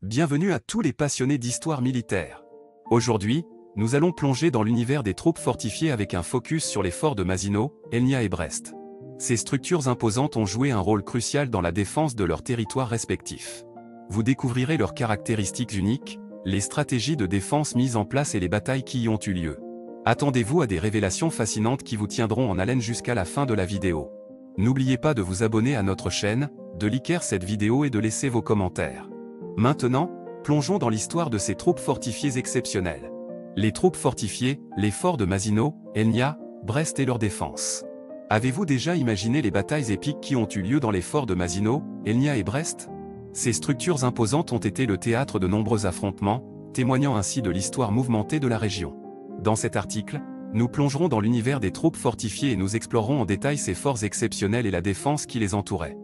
Bienvenue à tous les passionnés d'histoire militaire. Aujourd'hui, nous allons plonger dans l'univers des troupes fortifiées avec un focus sur les forts de Maginot, Helniat et Brest. Ces structures imposantes ont joué un rôle crucial dans la défense de leurs territoires respectifs. Vous découvrirez leurs caractéristiques uniques, les stratégies de défense mises en place et les batailles qui y ont eu lieu. Attendez-vous à des révélations fascinantes qui vous tiendront en haleine jusqu'à la fin de la vidéo. N'oubliez pas de vous abonner à notre chaîne, de liker cette vidéo et de laisser vos commentaires. Maintenant, plongeons dans l'histoire de ces troupes fortifiées exceptionnelles. Les troupes fortifiées, les forts de Maginot, Helniat, Brest et leur défense. Avez-vous déjà imaginé les batailles épiques qui ont eu lieu dans les forts de Maginot, Helniat et Brest? Ces structures imposantes ont été le théâtre de nombreux affrontements, témoignant ainsi de l'histoire mouvementée de la région. Dans cet article, nous plongerons dans l'univers des troupes fortifiées et nous explorerons en détail ces forts exceptionnels et la défense qui les entourait.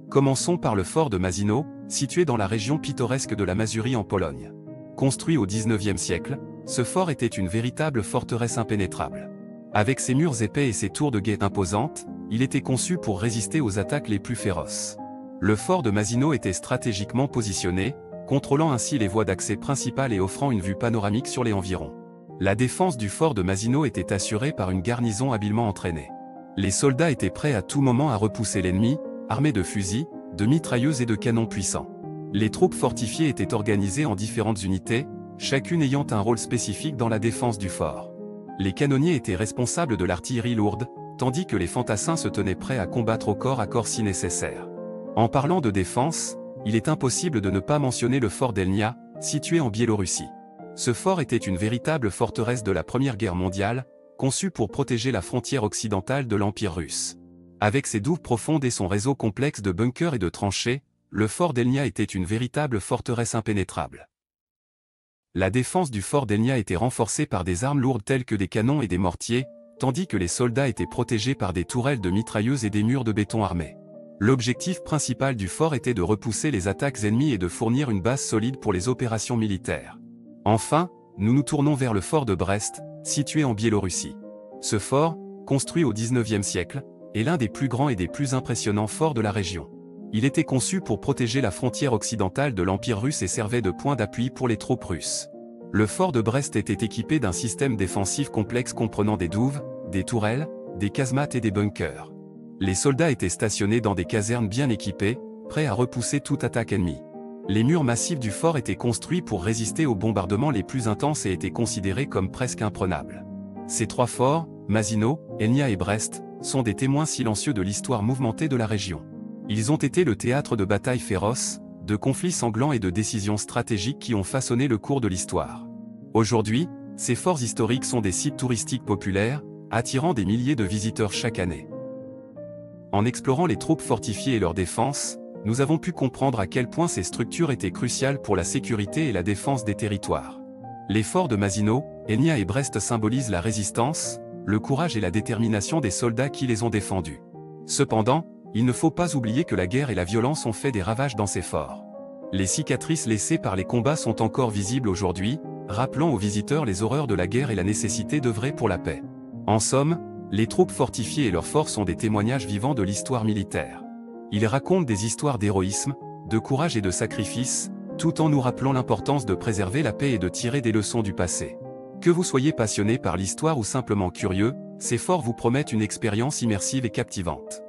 Commençons par le fort de Maginot, situé dans la région pittoresque de la Masurie en Pologne. Construit au XIXe siècle, ce fort était une véritable forteresse impénétrable. Avec ses murs épais et ses tours de guet imposantes, il était conçu pour résister aux attaques les plus féroces. Le fort de Maginot était stratégiquement positionné, contrôlant ainsi les voies d'accès principales et offrant une vue panoramique sur les environs. La défense du fort de Maginot était assurée par une garnison habilement entraînée. Les soldats étaient prêts à tout moment à repousser l'ennemi, armés de fusils, de mitrailleuses et de canons puissants. Les troupes fortifiées étaient organisées en différentes unités, chacune ayant un rôle spécifique dans la défense du fort. Les canonniers étaient responsables de l'artillerie lourde, tandis que les fantassins se tenaient prêts à combattre au corps à corps si nécessaire. En parlant de défense, il est impossible de ne pas mentionner le fort d'Helniat, situé en Biélorussie. Ce fort était une véritable forteresse de la Première Guerre mondiale, conçue pour protéger la frontière occidentale de l'Empire russe. Avec ses douves profondes et son réseau complexe de bunkers et de tranchées, le fort d'Helniat était une véritable forteresse impénétrable. La défense du fort d'Helniat était renforcée par des armes lourdes telles que des canons et des mortiers, tandis que les soldats étaient protégés par des tourelles de mitrailleuses et des murs de béton armés. L'objectif principal du fort était de repousser les attaques ennemies et de fournir une base solide pour les opérations militaires. Enfin, nous nous tournons vers le fort de Brest, situé en Biélorussie. Ce fort, construit au XIXe siècle, est l'un des plus grands et des plus impressionnants forts de la région. Il était conçu pour protéger la frontière occidentale de l'Empire russe et servait de point d'appui pour les troupes russes. Le fort de Brest était équipé d'un système défensif complexe comprenant des douves, des tourelles, des casemates et des bunkers. Les soldats étaient stationnés dans des casernes bien équipées, prêts à repousser toute attaque ennemie. Les murs massifs du fort étaient construits pour résister aux bombardements les plus intenses et étaient considérés comme presque imprenables. Ces trois forts, Maginot, Helniat et Brest, sont des témoins silencieux de l'histoire mouvementée de la région. Ils ont été le théâtre de batailles féroces, de conflits sanglants et de décisions stratégiques qui ont façonné le cours de l'histoire. Aujourd'hui, ces forts historiques sont des sites touristiques populaires, attirant des milliers de visiteurs chaque année. En explorant les troupes fortifiées et leur défense, nous avons pu comprendre à quel point ces structures étaient cruciales pour la sécurité et la défense des territoires. Les forts de Maginot, Helniat et Brest symbolisent la résistance, le courage et la détermination des soldats qui les ont défendus. Cependant, il ne faut pas oublier que la guerre et la violence ont fait des ravages dans ces forts. Les cicatrices laissées par les combats sont encore visibles aujourd'hui, rappelant aux visiteurs les horreurs de la guerre et la nécessité d'œuvrer pour la paix. En somme, les troupes fortifiées et leurs forts sont des témoignages vivants de l'histoire militaire. Ils racontent des histoires d'héroïsme, de courage et de sacrifice, tout en nous rappelant l'importance de préserver la paix et de tirer des leçons du passé. Que vous soyez passionné par l'histoire ou simplement curieux, ces forts vous promettent une expérience immersive et captivante.